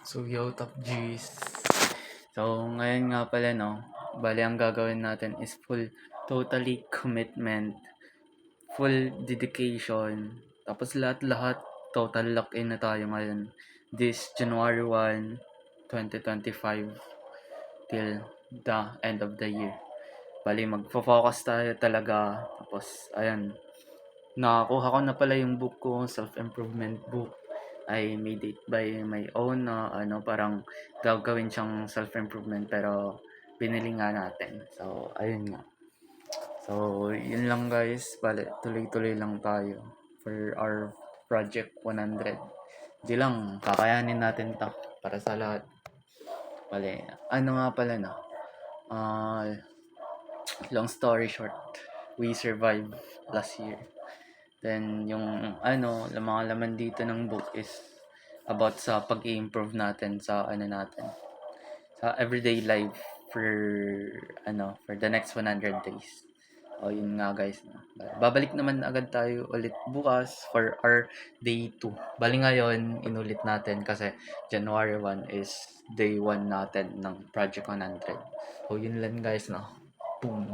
So, yo, Top G's. So, ngayon nga pala, no, bali ang gagawin natin is totally commitment, full dedication, tapos lahat-lahat, total lock-in na tayo ngayon. This January 1, 2025 till the end of the year. Bali, magfo-focus tayo talaga. Tapos, ayan, nakakuha ko na pala yung book ko, self-improvement book. I made it by my own na parang gagawin siyang self-improvement pero binili nga natin. So, ayun nga. So, yun lang guys. Bale, tuloy-tuloy lang tayo for our Project 100. Di lang, kakayanin natin to para sa lahat. Bale, ano nga pala na? Long story short, we survived last year. Then, yung mga laman dito ng book is about sa pag-i-improve natin sa natin, sa everyday life for for the next 100 days. O yun nga guys, no? Babalik naman agad tayo ulit bukas for our day 2. Bali ngayon, inulit natin kasi January 1 is day 1 natin ng Project 100. So yun lang guys, no? Boom!